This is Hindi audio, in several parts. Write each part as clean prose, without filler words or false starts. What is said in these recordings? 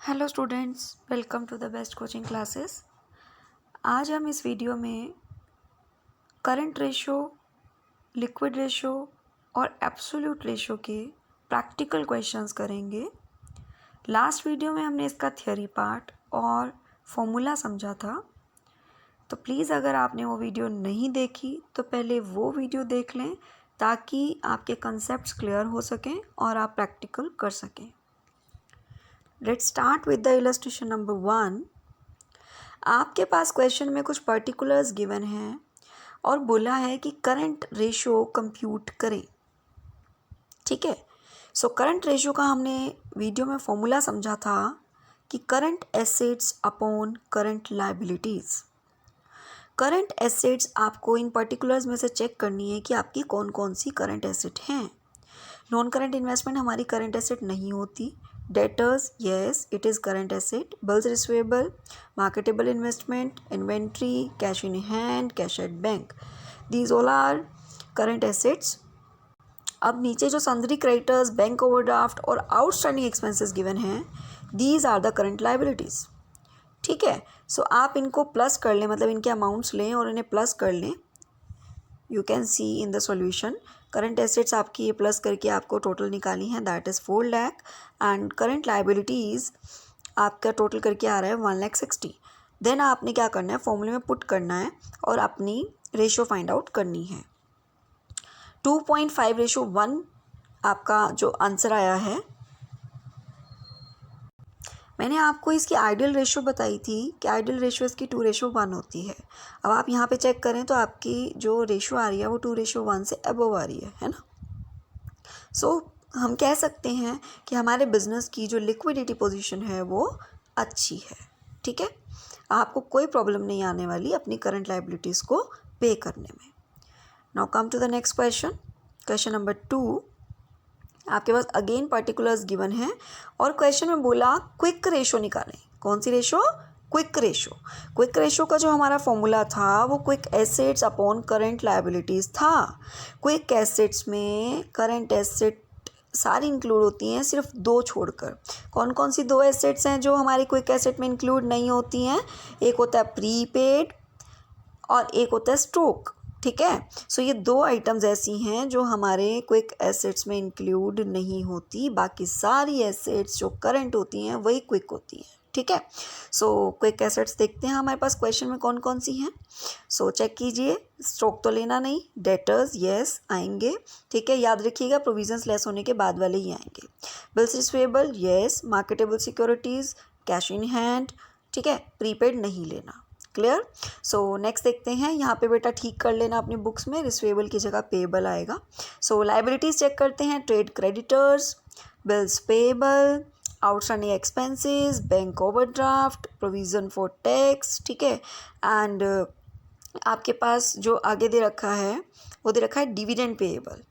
Hello students, welcome to the best coaching classes. आज हम इस वीडियो में करंट रेशो, लिक्विड रेशो और एब्सोल्यूट रेशो के प्रैक्टिकल क्वेश्चंस करेंगे। लास्ट वीडियो में हमने इसका थ्योरी पार्ट और फॉर्मूला समझा था, तो प्लीज़ अगर आपने वो वीडियो नहीं देखी तो पहले वो वीडियो देख लें ताकि आपके कंसेप्ट्स क्लियर हो सकें और आप प्रैक्टिकल कर सकें। Let's start with the illustration number 1। आपके पास क्वेश्चन में कुछ पर्टिकुलर्स गिवन हैं और बोला है कि करंट रेशो कंप्यूट करें। ठीक है, सो करंट रेशो का हमने वीडियो में फॉर्मूला समझा था कि current assets upon current liabilities. Current assets आपको इन पर्टिकुलर्स में से चेक करनी है कि आपकी कौन कौन सी करंट एसेट हैं। नॉन करंट इन्वेस्टमेंट हमारी करंट एसेट नहीं होती। Debtors, yes it is current asset. Bills receivable, marketable investment, inventory, cash in hand, cash at bank, these all are current assets. अब नीचे जो सन्ड्री क्रेडिटर्स, बैंक ओवरड्राफ्ट और आउटस्टैंडिंग एक्सपेंसेस गिवन हैं, these are the current liabilities. ठीक है, सो आप इनको प्लस कर लें, मतलब इनके अमाउंट्स लें और इन्हें प्लस कर लें। You can see in the solution current assets आपकी ये प्लस करके आपको टोटल निकाली है, that is 4 lakh, and current liabilities आपका टोटल करके आ रहा है 1,60,000। देन आपने क्या करना है, फॉर्मूले में पुट करना है और अपनी रेशो फाइंड आउट करनी है। 2.5:1 आपका जो आंसर आया है। मैंने आपको इसकी आइडियल रेशो बताई थी कि आइडियल रेशो इसकी 2:1 होती है। अब आप यहाँ पे चेक करें तो आपकी जो रेशो आ रही है वो 2:1 से अबव आ रही है ना। सो हम कह सकते हैं कि हमारे बिजनेस की जो लिक्विडिटी पोजीशन है वो अच्छी है। ठीक है, आपको कोई प्रॉब्लम नहीं आने वाली अपनी करंट लायबिलिटीज़ को पे करने में। Now come to the next question, question number 2। आपके पास अगेन पर्टिकुलर्स गिवन है और क्वेश्चन में बोला क्विक रेशो निकालें। कौन सी ratio? Quick ratio. Quick ratio का जो हमारा फॉर्मूला था वो quick assets upon current liabilities था। क्विक एसेट्स में करंट एसेट सारी इंक्लूड होती हैं, सिर्फ 2 छोड़कर। कौन कौन सी 2 एसेट्स हैं जो हमारी क्विक एसेट में इंक्लूड नहीं होती हैं? एक होता है प्रीपेड और एक होता है स्टॉक। ठीक है, सो ये 2 आइटम्स ऐसी हैं जो हमारे क्विक एसेट्स में इंक्लूड नहीं होती। बाकी सारी एसेट्स जो करंट होती हैं वही क्विक होती हैं। ठीक है, सो क्विक एसेट्स देखते हैं हमारे पास क्वेश्चन में कौन कौन सी हैं। सो चेक कीजिए, स्टॉक तो लेना नहीं, डेटर्स येस आएंगे। ठीक है, याद रखिएगा प्रोविजंस लेस होने के बाद वाले ही आएंगे। Bills receivable yes, marketable securities, cash in hand. ठीक है, प्रीपेड नहीं लेना। क्लियर? सो नेक्स्ट देखते हैं, यहाँ पे बेटा ठीक कर लेना अपनी बुक्स में, रिसीवेबल की जगह पेएबल आएगा। सो लायबिलिटीज़ चेक करते हैं, trade creditors, bills payable, outstanding expenses, bank overdraft, provision for tax. ठीक है, एंड आपके पास जो आगे दे रखा है वो दे रखा है डिविडेंड पेएबल।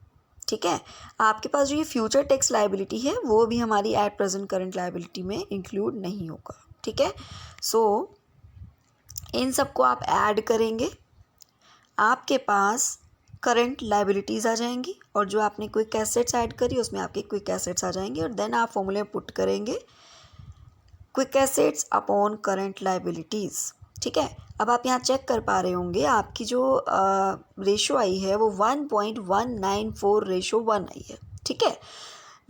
ठीक है, आपके पास जो ये फ्यूचर टैक्स लायबिलिटी है वो भी हमारी एट प्रेजेंट करंट लायबिलिटी में इंक्लूड नहीं होगा। ठीक है, सो इन सबको आप ऐड करेंगे, आपके पास करंट लायबिलिटीज़ आ जाएंगी और जो आपने क्विक एसेट्स ऐड करी उसमें आपके क्विक एसेट्स आ जाएंगे और देन आप फॉर्मूले में पुट करेंगे quick assets upon current liabilities. ठीक है, अब आप यहाँ चेक कर पा रहे होंगे आपकी जो रेशो आई है वो 1.194:1 आई है। ठीक है,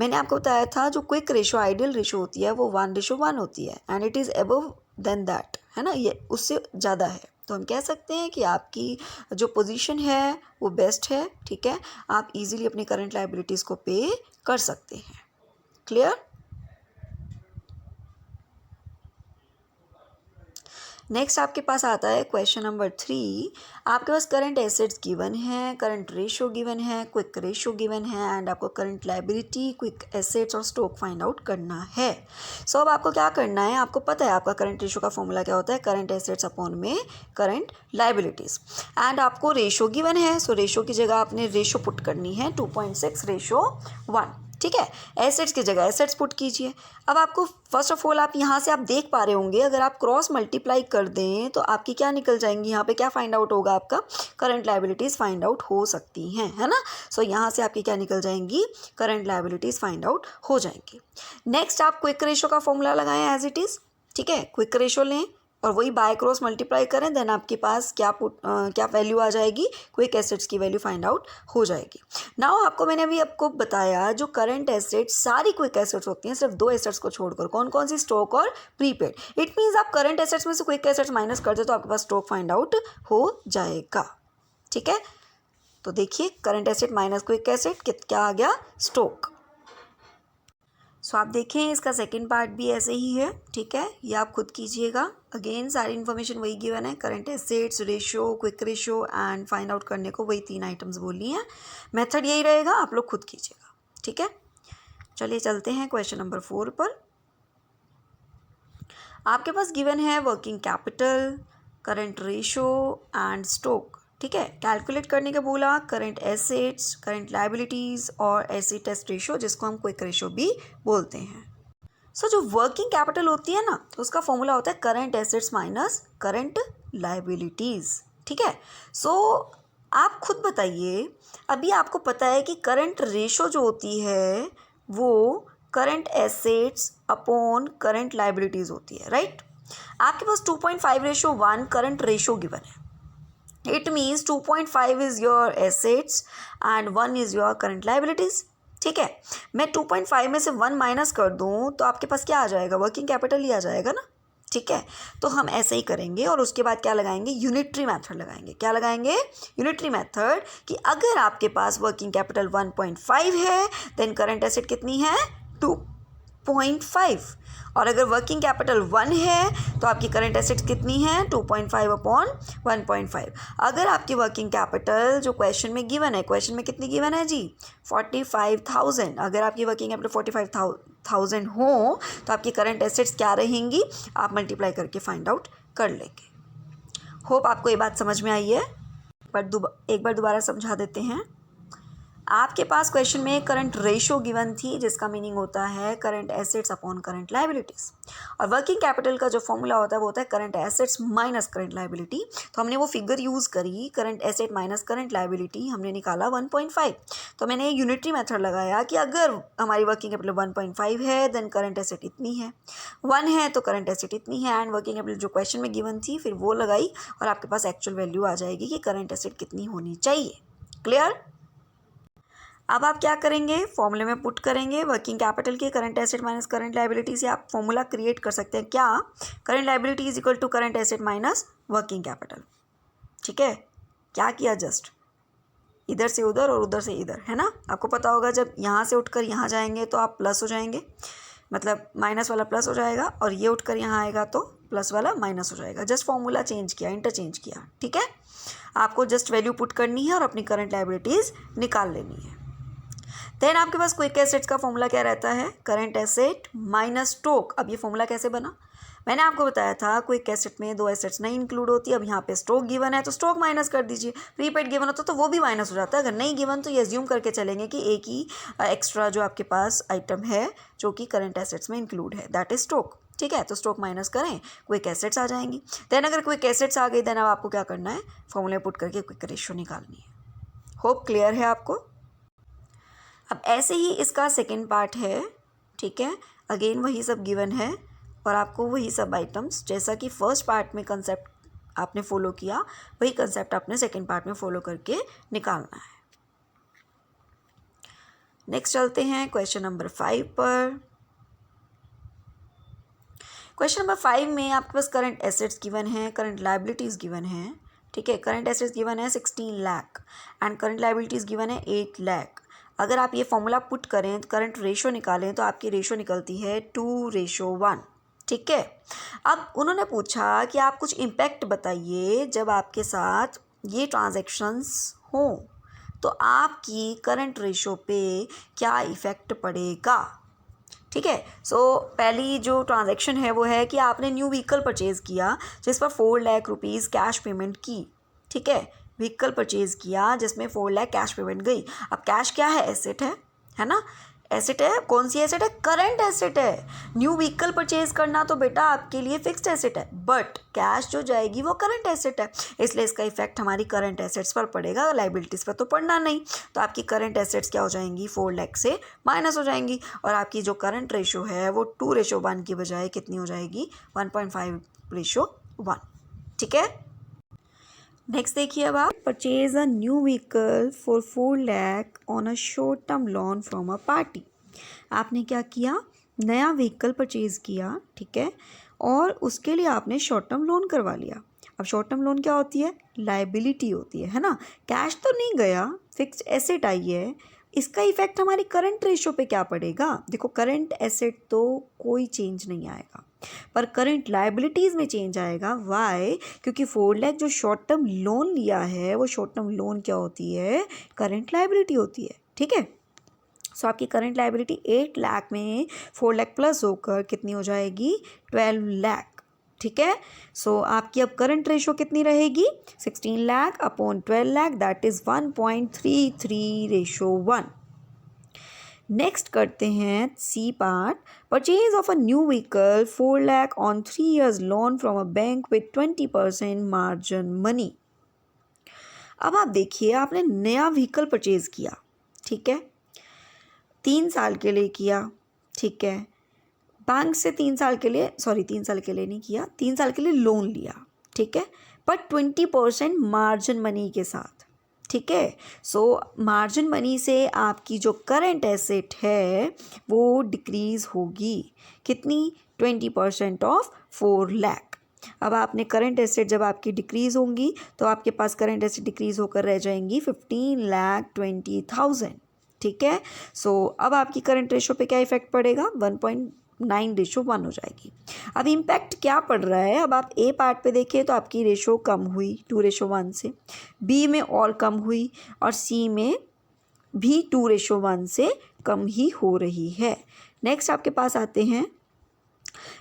मैंने आपको बताया था जो क्विक रेशो आइडियल रेशो होती है वो 1:1 होती है and it is above than that, है ना, ये उससे ज़्यादा है। तो हम कह सकते हैं कि आपकी जो पोजीशन है वो बेस्ट है। ठीक है, आप इजीली अपनी करंट लायबिलिटीज़ को पे कर सकते हैं। क्लियर? नेक्स्ट आपके पास आता है क्वेश्चन नंबर 3। आपके पास करंट एसेट्स गिवन है, करंट रेशो गिवन है, क्विक रेशो गिवन है एंड आपको करंट लायबिलिटी, क्विक एसेट्स और स्टॉक फाइंड आउट करना है। सो अब आपको क्या करना है, आपको पता है आपका करंट रेशो का फॉर्मूला क्या होता है, करंट एसेट्स अपॉन में करंट लायबिलिटीज़, एंड आपको रेशो गिवन है। सो रेशो की जगह आपने रेशो पुट करनी है 2.6:1। ठीक है, एसेट्स की जगह एसेट्स पुट कीजिए। अब आपको फर्स्ट ऑफ ऑल आप यहाँ से आप देख पा रहे होंगे, अगर आप क्रॉस मल्टीप्लाई कर दें तो आपकी क्या निकल जाएंगी, यहाँ पे क्या फाइंड आउट होगा, आपका करंट लायबिलिटीज़ फाइंड आउट हो सकती हैं, है ना। सो यहाँ से आपकी क्या निकल जाएंगी, करंट लायबिलिटीज़ फाइंड आउट हो जाएंगी। नेक्स्ट आप क्विक रेशो का फॉर्मूला लगाएं एज इट इज़, ठीक है, क्विक रेशो लें और वही बाय क्रॉस मल्टीप्लाई करें, देन आपके पास क्या वैल्यू आ जाएगी, क्विक एसेट्स की वैल्यू फाइंड आउट हो जाएगी। नाउ मैंने अभी आपको बताया जो करंट एसेट्स सारी क्विक एसेट्स होती हैं, सिर्फ दो एसेट्स को छोड़कर, कौन कौन सी, स्टॉक और प्रीपेड। इट मीन्स आप करंट एसेट्स में से क्विक एसेट्स माइनस कर दे तो आपके पास स्टॉक फाइंड आउट हो जाएगा, ठीक है। तो देखिए current asset minus quick asset क्या आ गया, स्टॉक। सो आप देखें इसका सेकंड पार्ट भी ऐसे ही है, ठीक है, ये आप खुद कीजिएगा। अगेन सारी इन्फॉर्मेशन वही गिवन है, current assets, ratio, quick ratio and find out करने को वही 3 आइटम्स बोलनी है। मेथड यही रहेगा, आप लोग खुद कीजिएगा, ठीक है। चलिए चलते हैं क्वेश्चन नंबर 4 पर। आपके पास गिवन है working capital, current ratio and stock, ठीक है। कैलकुलेट करने का बोला करंट एसेट्स, करंट लायबिलिटीज़ और एसिड टेस्ट रेशो, जिसको हम क्विक रेशो भी बोलते हैं। सो जो वर्किंग कैपिटल होती है ना, तो उसका फॉर्मूला होता है current assets minus current liabilities, ठीक है। सो आप खुद बताइए, अभी आपको पता है कि करंट रेशो जो होती है वो current assets upon current liabilities होती है, राइट। आपके पास 2.5:1 करंट रेशो गिवन है। It means 2.5 is your assets and 1 is your current liabilities, ठीक है। मैं 2.5 में से 1 माइनस कर दूं तो आपके पास क्या आ जाएगा, वर्किंग कैपिटल ही आ जाएगा ना, ठीक है। तो हम ऐसे ही करेंगे और उसके बाद क्या लगाएंगे, यूनिटरी मेथड लगाएंगे। क्या लगाएंगे, यूनिटरी मेथड, कि अगर आपके पास वर्किंग कैपिटल 1.5 है देन करंट एसेट कितनी है, 2.5, और अगर वर्किंग कैपिटल 1 है तो आपकी करंट एसेट्स कितनी है, 2.5 अपॉन 1.5। अगर आपकी वर्किंग कैपिटल जो क्वेश्चन में गिवन है, क्वेश्चन में कितनी गिवन है जी, 45,000, अगर आपकी वर्किंग कैपिटल 45,000 हो तो आपकी करंट एसेट्स क्या रहेंगी, आप मल्टीप्लाई करके फाइंड आउट कर लेंगे। होप आपको ये बात समझ में आई है, पर एक बार दोबारा समझा देते हैं। आपके पास क्वेश्चन में करंट रेशो गिवन थी, जिसका मीनिंग होता है current assets upon current liabilities, और वर्किंग कैपिटल का जो फॉर्मूला होता है वो होता है current assets minus current liability. तो हमने वो फिगर यूज़ करी, current asset minus current liability, हमने निकाला 1.5। तो मैंने यूनिटरी मेथड लगाया कि अगर हमारी वर्किंग कैपिटल 1.5 है देन करंट एसेट इतनी है, 1 है तो करंट एसेट इतनी है, एंड वर्किंग कैपिटल जो क्वेश्चन में गिवन थी फिर वो लगाई और आपके पास एक्चुअल वैल्यू आ जाएगी कि करंट एसेट कितनी होनी चाहिए। क्लियर। अब आप क्या करेंगे, फॉर्मूले में पुट करेंगे वर्किंग कैपिटल के current asset minus current liability से आप फॉर्मूला क्रिएट कर सकते हैं, क्या, current liability is equal to current asset minus working capital, ठीक है। क्या किया, जस्ट इधर से उधर और उधर से इधर, है ना। आपको पता होगा जब यहाँ से उठकर यहाँ जाएंगे तो आप प्लस हो जाएंगे, मतलब माइनस वाला प्लस हो जाएगा, और ये उठकर यहाँ आएगा तो प्लस वाला माइनस हो जाएगा। जस्ट फॉर्मूला चेंज किया, इंटरचेंज किया, ठीक है। आपको जस्ट वैल्यू पुट करनी है और अपनी करंट लायबिलिटीज़ निकाल लेनी है। देन आपके पास क्विक एसेट्स का फॉर्मूला क्या रहता है, करंट एसेट माइनस स्टॉक। अब ये फॉर्मूला कैसे बना, मैंने आपको बताया था क्विक एसेट में 2 एसेट्स नहीं इंक्लूड होती। अब यहाँ पे स्टॉक गिवन है तो स्टॉक माइनस कर दीजिए, प्रीपेड गिवन होता तो वो भी माइनस हो जाता है। अगर नहीं गिवन तो ये एज्यूम करके चलेंगे कि एक ही एक्स्ट्रा जो आपके पास आइटम है जो कि करंट एसेट्स में इंक्लूड है, दैट इज स्टॉक, ठीक है। तो स्टॉक माइनस करें, क्विक एसेट्स आ जाएंगी। देन अगर क्विक एसेट्स आ गई देन अब आपको क्या करना है, फॉर्मूले पुट करके क्विक रेशो निकालनी है। होप क्लियर है आपको। अब ऐसे ही इसका सेकेंड पार्ट है, ठीक है। अगेन वही सब गिवन है और आपको वही सब आइटम्स, जैसा कि फर्स्ट पार्ट में कंसेप्ट आपने फॉलो किया वही कंसेप्ट आपने सेकेंड पार्ट में फॉलो करके निकालना है। नेक्स्ट चलते हैं क्वेश्चन नंबर 5 पर। क्वेश्चन नंबर 5 में आपके पास करंट एसेट्स गिवन है, करंट लायबिलिटीज़ गिवन है, ठीक है। करंट एसेट्स गिवन है 16 lakh and current liabilities given है 8 लाख। अगर आप ये फॉर्मूला पुट करें, करंट रेशो निकालें तो आपकी रेशो निकलती है 2:1, ठीक है। अब उन्होंने पूछा कि आप कुछ इम्पैक्ट बताइए जब आपके साथ ये ट्रांजैक्शंस हों तो आपकी करंट रेशो पे क्या इफ़ेक्ट पड़ेगा, ठीक है। सो पहली जो ट्रांजैक्शन है वो है कि आपने न्यू व्हीकल परचेज़ किया जिस पर 4 लाख रुपीज़ कैश पेमेंट की, ठीक है। व्हीकल परचेज़ किया जिसमें 4 लाख कैश पेमेंट गई। अब कैश क्या है, एसेट है ना। एसेट है, कौन सी एसेट है? करंट एसेट है। न्यू व्हीकल परचेज करना तो बेटा आपके लिए फिक्स्ड एसेट है, बट कैश जो जाएगी वो करंट एसेट है, इसलिए इसका इफेक्ट हमारी करंट एसेट्स पर पड़ेगा, लाइबिलिटीज़ पर तो पड़ना नहीं। तो आपकी करंट एसेट्स क्या हो जाएंगी? 4 लाख से माइनस हो जाएंगी, और आपकी जो करंट रेशो है वो 2:1 की बजाय कितनी हो जाएगी? 1.5:1। ठीक है। नेक्स्ट देखिए, अब आप purchase a new vehicle for 4 lakh on a short term loan from a party. आपने क्या किया? नया व्हीकल परचेज किया, ठीक है, और उसके लिए आपने शॉर्ट टर्म लोन करवा लिया। अब शॉर्ट टर्म लोन क्या होती है? लाइबिलिटी होती है ना। कैश तो नहीं गया, फिक्स्ड एसेट आई है। इसका इफेक्ट हमारी करंट रेशो पे क्या पड़ेगा? देखो, करंट एसेट तो कोई चेंज नहीं आएगा, पर करंट लाइबिलिटीज़ में चेंज आएगा। वाई? क्योंकि 4 लाख जो शॉर्ट टर्म लोन लिया है वो शॉर्ट टर्म लोन क्या होती है? करंट लाइबिलिटी होती है। ठीक है। सो आपकी करंट लाइबिलिटी 8 लाख में 4 लाख प्लस होकर कितनी हो जाएगी? 12 लाख। ठीक है। सो आपकी अब करंट रेशो कितनी रहेगी? 16 lakh upon 12 lakh, that is 1.33:1। Next करते हैं C part. Purchase of a new vehicle 4 lakh on 3 years loan from a bank with 20% margin money. अब आप देखिए, आपने नया व्हीकल परचेज किया, ठीक है, 3 साल के लिए किया, ठीक है, बैंक से 3 साल के लिए, 3 साल के लिए नहीं किया, 3 साल के लिए लोन लिया, ठीक है, पर 20% मार्जिन मनी के साथ। ठीक है। सो मार्जिन मनी से आपकी जो करंट एसेट है वो डिक्रीज़ होगी। कितनी? 20% ऑफ 4 लाख। अब आपने करंट एसेट जब आपकी डिक्रीज़ होंगी तो आपके पास करंट एसेट डिक्रीज़ होकर रह जाएंगी 15,20,000। ठीक है। सो अब आपकी करंट रेशो पे क्या इफेक्ट पड़ेगा? 1.9:1 हो जाएगी। अब इम्पैक्ट क्या पड़ रहा है? अब आप ए पार्ट पे देखिए तो आपकी रेशो कम हुई 2:1 से, बी में और कम हुई, और सी में भी 2:1 से कम ही हो रही है। नेक्स्ट आपके पास आते हैं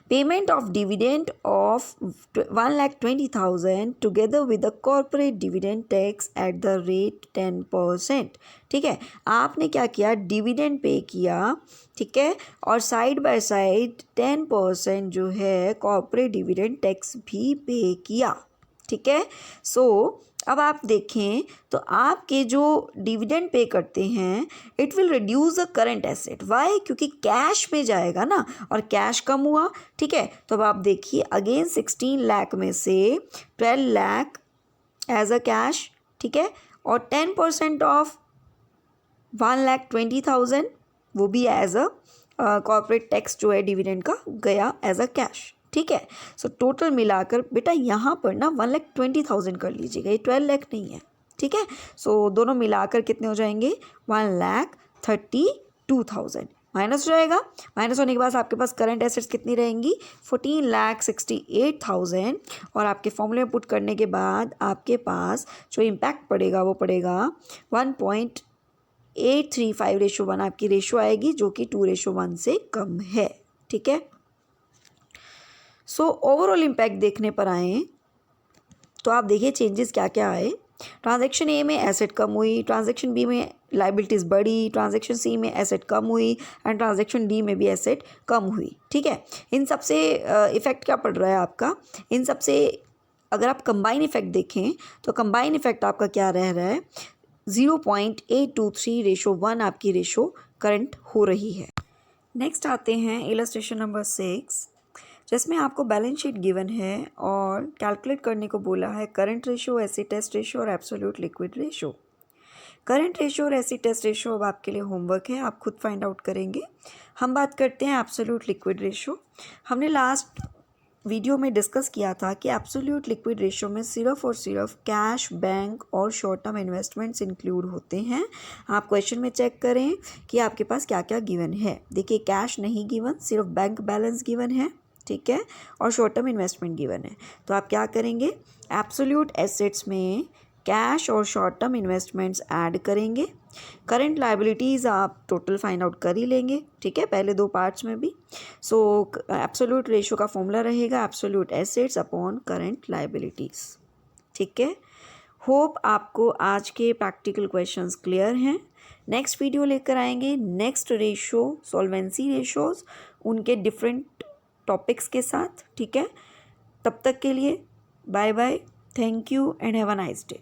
payment of dividend of 1,20,000 together with the corporate dividend tax at the rate 10%। ठीक है। आपने क्या किया? डिविडेंड पे किया, ठीक है, और साइड बाय साइड 10% जो है कॉर्पोरेट डिविडेंड टैक्स भी पे किया। ठीक है। सो अब आप देखें तो आपके जो डिविडेंड पे करते हैं it will reduce the current asset. Why? क्योंकि कैश में जाएगा ना, और कैश कम हुआ। ठीक है। तो अब आप देखिए, अगेन 16 लाख में से 12 लाख एज अ कैश, ठीक है, और 10% ऑफ 1,20,000 वो भी एज अ कॉर्पोरेट टैक्स जो है डिविडेंड का गया एज अ कैश। ठीक है। सो टोटल मिलाकर बेटा यहाँ पर ना 1,20,000 कर लीजिएगा, ये 12 लाख नहीं है। ठीक है। सो दोनों मिलाकर कितने हो जाएंगे? 1,32,000 माइनस हो जाएगा। माइनस होने के बाद आपके पास करंट एसेट्स कितनी रहेंगी? 14,68,000, और आपके फॉर्मूले में पुट करने के बाद आपके पास जो इम्पैक्ट पड़ेगा वो पड़ेगा 1.835:1 आपकी रेशो आएगी, जो कि 2:1 से कम है। ठीक है। सो ओवरऑल इम्पैक्ट देखने पर आए तो आप देखिए चेंजेस क्या क्या आए। ट्रांजैक्शन ए में एसेट कम हुई, ट्रांजैक्शन बी में लाइबिलिटीज़ बढ़ी, ट्रांजैक्शन सी में एसेट कम हुई, एंड ट्रांजैक्शन डी में भी एसेट कम हुई। ठीक है। इन सब से इफ़ेक्ट क्या पड़ रहा है आपका? इन सब से अगर आप कंबाइन इफेक्ट देखें तो कंबाइन इफेक्ट आपका क्या रह रहा है? 0.823:1 आपकी रेशो करंट हो रही है। नेक्स्ट आते हैं इलस्ट्रेशन नंबर 6, जिसमें आपको बैलेंस शीट गिवन है और कैलकुलेट करने को बोला है current ratio, acid test ratio और absolute liquid ratio. Current ratio और एसिड टेस्ट रेशो अब आपके लिए होमवर्क है, आप खुद फाइंड आउट करेंगे। हम बात करते हैं एब्सोल्यूट लिक्विड रेशो। हमने लास्ट वीडियो में डिस्कस किया था कि एब्सोल्यूट लिक्विड रेशो में सिर्फ और सिर्फ कैश, बैंक और शॉर्ट टर्म इन्वेस्टमेंट्स इंक्लूड होते हैं। आप क्वेश्चन में चेक करें कि आपके पास क्या क्या गिवन है। देखिए, कैश नहीं गिवन, सिर्फ बैंक बैलेंस गिवन है, ठीक है, और शॉर्ट टर्म इन्वेस्टमेंट गिवन है। तो आप क्या करेंगे? एब्सोल्यूट एसेट्स में कैश और शॉर्ट टर्म इन्वेस्टमेंट्स ऐड करेंगे। करंट लाइबिलिटीज़ आप टोटल फाइंड आउट कर ही लेंगे, ठीक है, पहले 2 पार्ट्स में भी। सो एब्सोल्यूट रेशो का फॉर्मूला रहेगा absolute assets upon current liabilities. ठीक है। होप आपको आज के प्रैक्टिकल क्वेश्चंस क्लियर हैं। नेक्स्ट वीडियो लेकर आएंगे नेक्स्ट रेशो, सॉल्वेंसी रेशोज़, उनके डिफरेंट टॉपिक्स के साथ। ठीक है, तब तक के लिए bye bye, thank you and have a nice day.